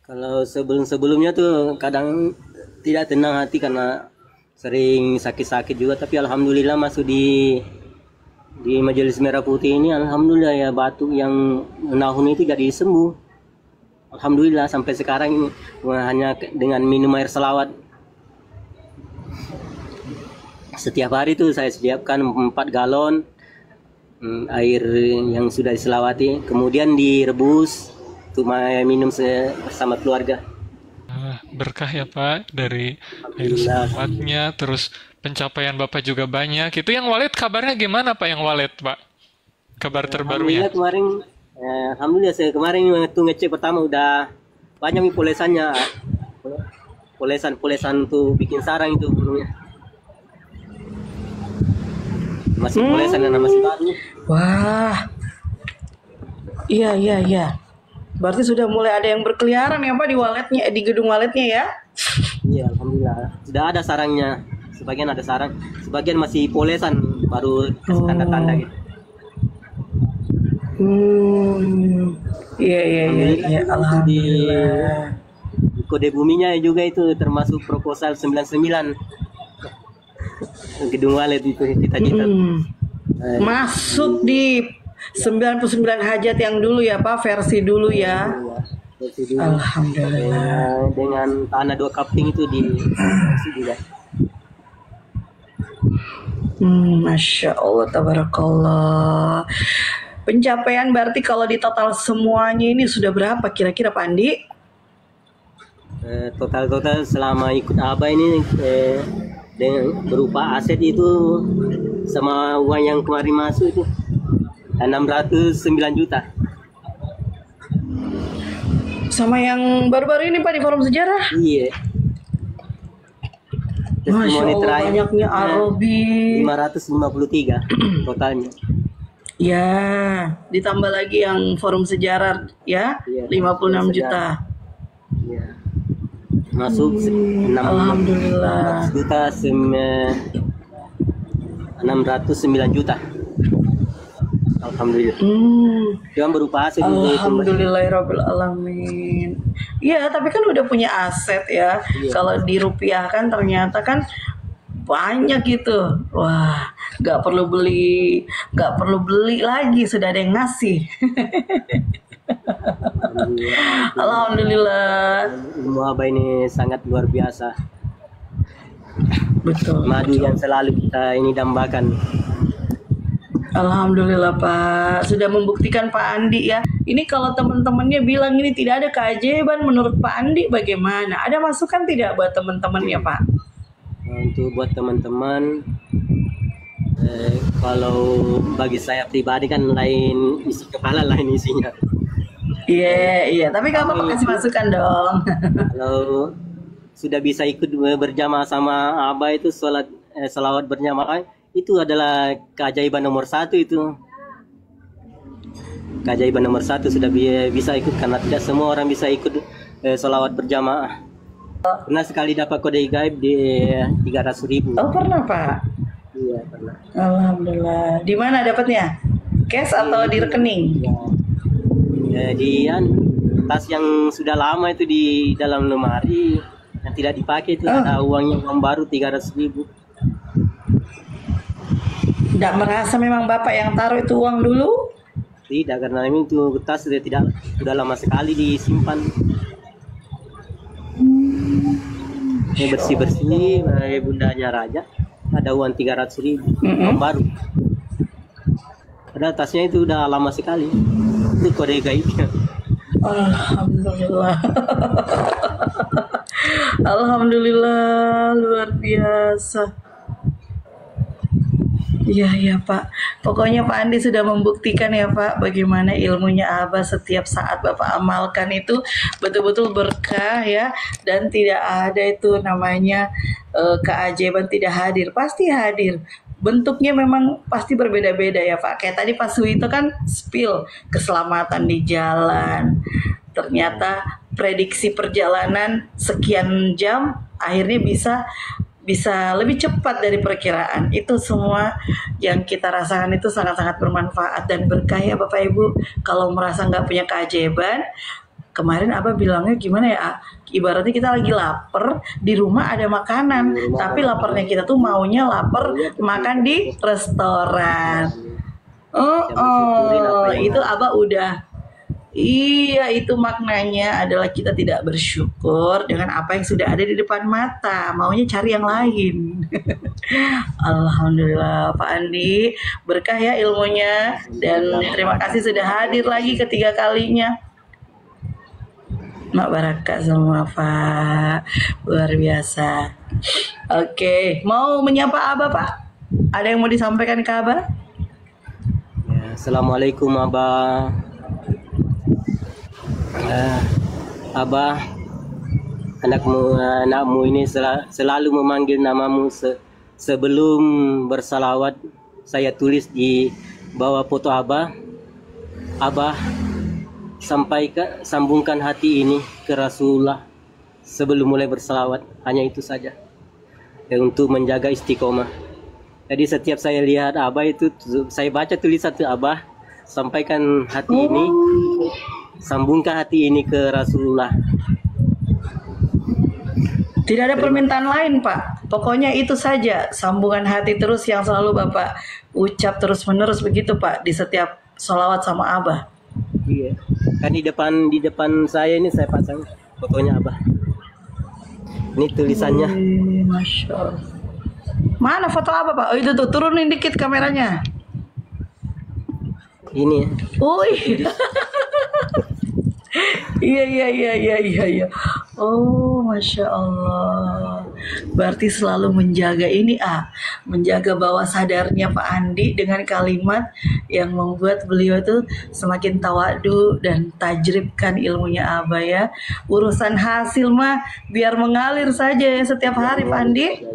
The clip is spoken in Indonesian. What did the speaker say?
Kalau sebelum-sebelumnya tuh kadang tidak tenang hati karena sering sakit-sakit juga, tapi alhamdulillah masuk di Majelis Merah Putih ini, alhamdulillah ya, batuk yang menahun itu jadi sembuh. Alhamdulillah sampai sekarang ini hanya dengan minum air selawat. Setiap hari tuh saya sediakan 4 galon air yang sudah diselawati, kemudian direbus untuk minum bersama keluarga. Berkah ya Pak, dari air selawatnya, terus pencapaian Bapak juga banyak. Itu yang Walid kabarnya gimana Pak, yang Walid Pak? Kabar terbarunya. Alhamdulillah kemarin, alhamdulillah saya kemarin waktu ngecek pertama udah banyak nih polesannya, polesan tuh bikin sarang itu burungnya. Masih polesan karena masih baru. Wah, iya iya iya. Berarti sudah mulai ada yang berkeliaran ya Pak di waletnya, di gedung waletnya ya? Iya, alhamdulillah. Sudah ada sarangnya. Sebagian ada sarang, sebagian masih polesan, baru kasih tanda-tanda gitu. Iya iya iya iya. Alhamdulillah. Di kode buminya juga itu termasuk proposal 99 gedung walet itu cita-cita. Masuk di 99 hajat yang dulu ya Pak, versi dulu ya. Alhamdulillah. Dengan tanah 2 kapling itu di juga. Masya Allah, tabarakallah. Pencapaian berarti kalau di total semuanya ini sudah berapa kira-kira Pak Andi? Total selama ikut Abah ini berupa aset itu sama uang yang kemarin masuk itu 609 juta. Sama yang baru-baru ini Pak di Forum Sejarah? Iya. Masya Allah, banyaknya Arabi. 553 totalnya. Ya, ditambah lagi yang Forum Sejarah ya, Iya, 56 juta. Iya. Masuk 6 Alhamdulillah. juta 609 juta. Alhamdulillah. Cuma berupa aset. Alhamdulillahirabbil alamin. Iya, tapi kan udah punya aset ya. Iya. Kalau dirupiahkan ternyata kan banyak gitu. Wah, nggak perlu beli lagi, sudah ada yang ngasih. Alhamdulillah. Ilmu Abah ini sangat luar biasa. Betul. Madu yang selalu kita ini dambakan. Alhamdulillah Pak, sudah membuktikan Pak Andi ya. Ini kalau teman-temannya bilang ini tidak ada keajaiban, menurut Pak Andi bagaimana? Ada masukan tidak buat teman-temannya Pak? Untuk buat teman-teman, kalau bagi saya pribadi kan lain isi kepala, lain isinya. Iya, tapi kamu kasih masukan dong. Kalau sudah bisa ikut berjamaah sama Abah itu selawat berjamaah, itu adalah keajaiban nomor 1 itu. Keajaiban nomor 1 sudah bisa ikut, karena tidak semua orang bisa ikut selawat berjamaah. Pernah sekali dapat kode gaib di 300.000. Oh pernah Pak? Iya pernah. Alhamdulillah. Di mana dapatnya? Cash atau di rekening? Di tas yang sudah lama itu di dalam lemari yang tidak dipakai itu, ada uang baru 300.000. Tidak merasa memang Bapak yang taruh itu uang dulu? Tidak, karena ini itu tas sudah lama sekali disimpan. Ini bersih-bersih, bundanya Raja, ada uang 300.000, uang baru. Padahal tasnya itu udah lama sekali. Itu kode gaibnya. Alhamdulillah. Alhamdulillah, luar biasa. Iya Pak. Pokoknya Pak Andi sudah membuktikan ya Pak, bagaimana ilmunya Abah setiap saat Bapak amalkan itu betul-betul berkah ya, dan tidak ada itu namanya keajaiban tidak hadir, pasti hadir. Bentuknya memang pasti berbeda-beda ya Pak. Kayak tadi Pak Suwito kan spill keselamatan di jalan. Ternyata prediksi perjalanan sekian jam akhirnya bisa lebih cepat dari perkiraan. Itu semua yang kita rasakan itu sangat-sangat bermanfaat dan berkah ya Bapak Ibu. Kalau merasa nggak punya keajaiban, kemarin Abah bilangnya gimana ya, Ah? Ibaratnya kita lagi lapar, di rumah ada makanan, tapi laparnya kita tuh maunya lapar makan di restoran. Oh, itu Abah udah. Iya, itu maknanya adalah kita tidak bersyukur dengan apa yang sudah ada di depan mata, maunya cari yang lain. Alhamdulillah Pak Andi, berkah ya ilmunya, dan terima kasih sudah hadir lagi ketiga kalinya. Mak Baraka semua Pak, luar biasa. Oke, mau menyapa Abah Pak? Ada yang mau disampaikan ke Abah? Ya, Assalamualaikum Abah. Abah, anakmu ini selalu memanggil namamu sebelum bersalawat. Saya tulis di bawah foto Abah. Abah, sambungkan hati ini ke Rasulullah sebelum mulai bersalawat. Hanya itu saja. Dan untuk menjaga istiqomah. Jadi setiap saya lihat Abah itu, saya baca tulisan itu Abah, sampaikan hati ini. Sambungkan hati ini ke Rasulullah. Tidak ada permintaan lain Pak. Pokoknya itu saja, sambungan hati terus yang selalu Bapak ucap terus menerus begitu Pak, di setiap sholawat sama Abah. Iya. Kan di depan saya ini saya pasang fotonya Abah. Ini tulisannya. Masya Allah. Mana foto Abah Pak? Oh itu tuh, turunin dikit kameranya. Ini ya. Iya. Oh, Masya Allah. Berarti selalu menjaga ini, menjaga bawah sadarnya Pak Andi dengan kalimat yang membuat beliau itu semakin tawadu dan tajribkan ilmunya Abah ya. Urusan hasil mah biar mengalir saja ya setiap hari Pak Andi.